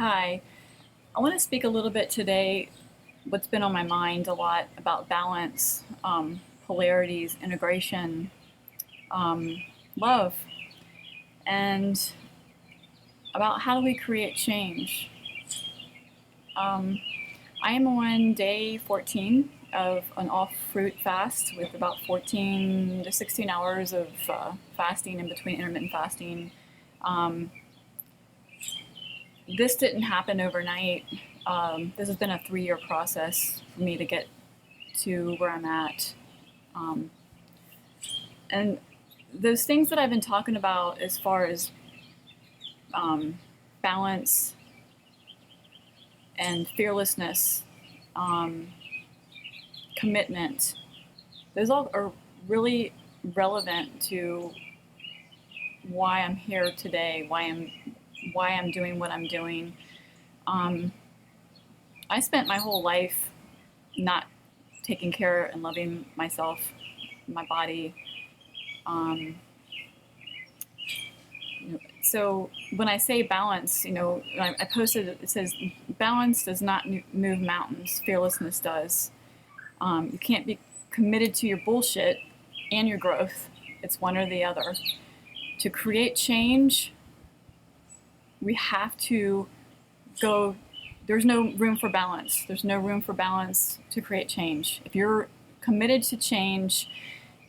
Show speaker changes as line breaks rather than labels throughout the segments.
Hi, I want to speak a little bit today, what's been on my mind a lot about balance, polarities, integration, love, and about how do we create change. Um, I am on day 14 of an off fruit fast with about 14 to 16 hours of fasting in between intermittent fasting. Um, this didn't happen overnight. This has been a 3-year process for me to get to where I'm at. Um, and those things that I've been talking about as far as balance and fearlessness, um, commitment, those all are really relevant to why I'm here today, why I'm doing what I'm doing. Um, I spent my whole life not taking care and loving myself, my body. Um, so when I say balance, I posted, it says, balance does not move mountains, fearlessness does. You can't be committed to your bullshit and your growth. It's one or the other. To create change, we have to go, there's no room for balance. There's no room for balance to create change. If you're committed to change,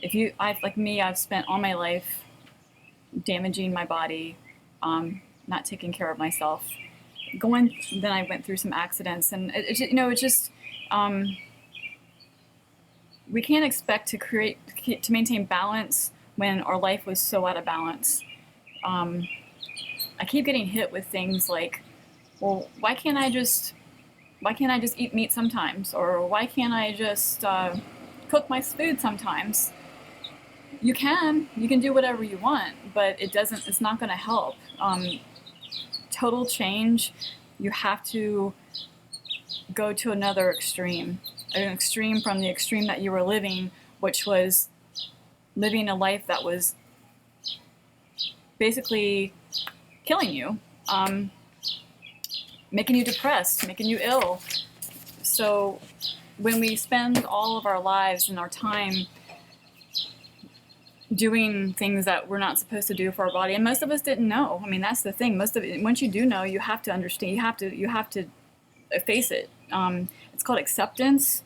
like me, I've spent all my life damaging my body, not taking care of myself. Then I went through some accidents, and we can't expect to maintain balance when our life was so out of balance. I keep getting hit with things like, well, why can't I just eat meat sometimes, or why can't I just cook my food sometimes? You can do whatever you want, but it's not going to help. Total change, you have to go to another extreme, an extreme from the extreme that you were living, which was living a life that was basically killing you, making you depressed, making you ill. So when we spend all of our lives and our time doing things that we're not supposed to do for our body, and most of us didn't know. I mean, that's the thing. Once you do know, you have to understand. You have to face it. It's called acceptance.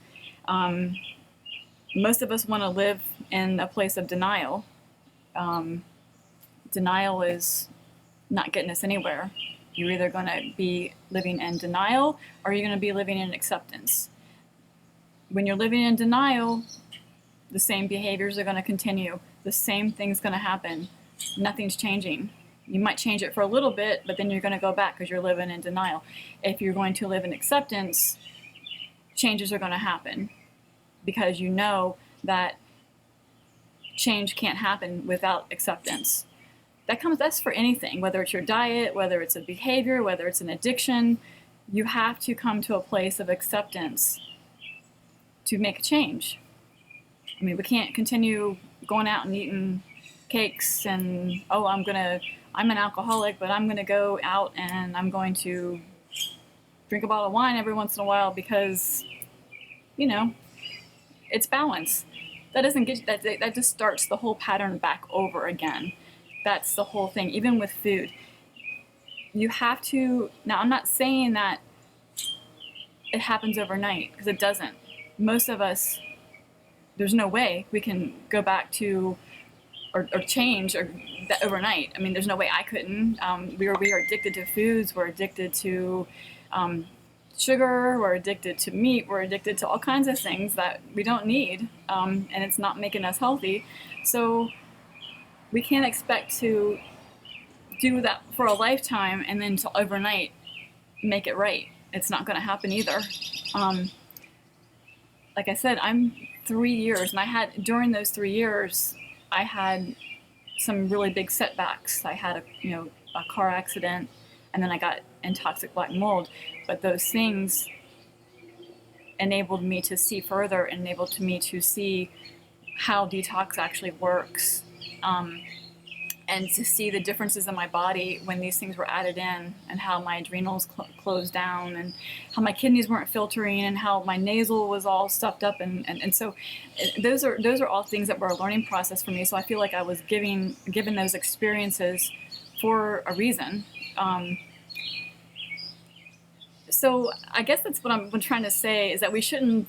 Most of us want to live in a place of denial. Denial is not getting us anywhere. You're either going to be living in denial, or you're going to be living in acceptance. When you're living in denial, the same behaviors are going to continue. The same thing's going to happen. Nothing's changing. You might change it for a little bit, but then you're going to go back because you're living in denial. If you're going to live in acceptance, changes are going to happen because you know that change can't happen without acceptance. That's for anything, whether it's your diet, whether it's a behavior, whether it's an addiction. You have to come to a place of acceptance to make a change. I mean, we can't continue going out and eating cakes and, oh, I'm an alcoholic, but I'm going to go out and I'm going to drink a bottle of wine every once in a while because, it's balance. That doesn't get that just starts the whole pattern back over again. That's the whole thing. Even with food, you have to. Now, I'm not saying that it happens overnight, because it doesn't. Most of us, there's no way we can go back to or change or that overnight. I mean, there's no way I couldn't. We are addicted to foods. We're addicted to sugar. We're addicted to meat. We're addicted to all kinds of things that we don't need, and it's not making us healthy. So we can't expect to do that for a lifetime and then to overnight make it right. It's not going to happen either. Like I said, I'm 3 years, and during those 3 years, I had some really big setbacks. I had a car accident, and then I got in toxic black mold. But those things enabled me to see further, enabled me to see how detox actually works. and to see the differences in my body when these things were added in, and how my adrenals closed down, and how my kidneys weren't filtering, and how my nasal was all stuffed up, and so those are all things that were a learning process for me. So I feel like I was given those experiences for a reason. So I guess that's what I'm trying to say, is that we shouldn't.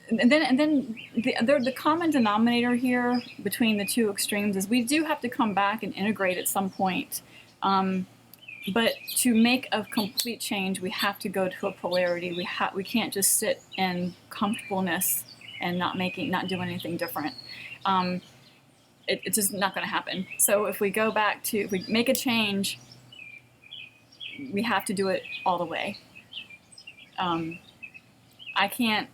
And then the common denominator here between the two extremes is we do have to come back and integrate at some point. But to make a complete change, we have to go to a polarity. We can't just sit in comfortableness and not doing anything different. It's just not going to happen. So if we make a change, we have to do it all the way. I can't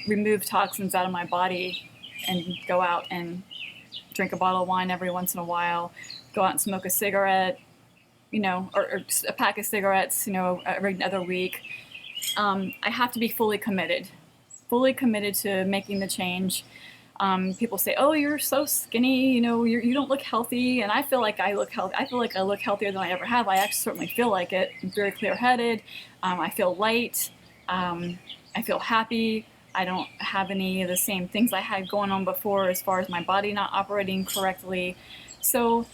remove toxins out of my body and go out and drink a bottle of wine every once in a while, go out and smoke a cigarette, or a pack of cigarettes, every other week. I have to be fully committed to making the change. People say, "Oh, you're so skinny, you don't look healthy," and I feel like I look healthy. I feel like I look healthier than I ever have. I actually certainly feel like it. I'm very clear-headed. I feel light. I feel happy. I don't have any of the same things I had going on before, as far as my body not operating correctly. So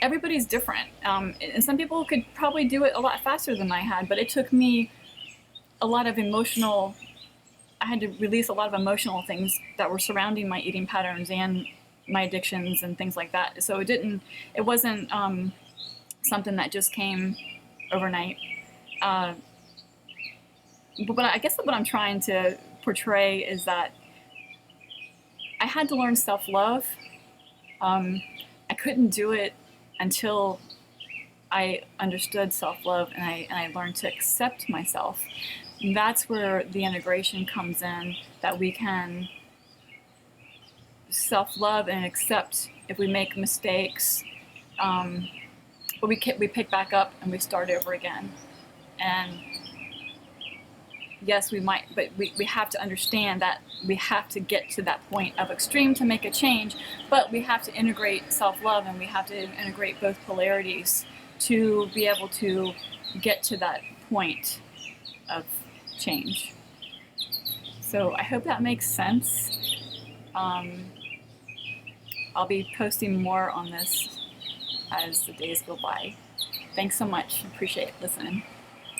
everybody's different, and some people could probably do it a lot faster than I had, but it took me a lot of emotional. I had to release a lot of emotional things that were surrounding my eating patterns and my addictions and things like that. So it wasn't something that just came overnight. But I guess what I'm trying to portray is that I had to learn self-love. I couldn't do it until I understood self-love, and I learned to accept myself. And that's where the integration comes in, that we can self-love and accept if we make mistakes, but we pick back up and we start over again. And yes, we might, but we have to understand that we have to get to that point of extreme to make a change, but we have to integrate self-love, and we have to integrate both polarities to be able to get to that point of change. So I hope that makes sense. I'll be posting more on this as the days go by. Thanks so much. Appreciate listening.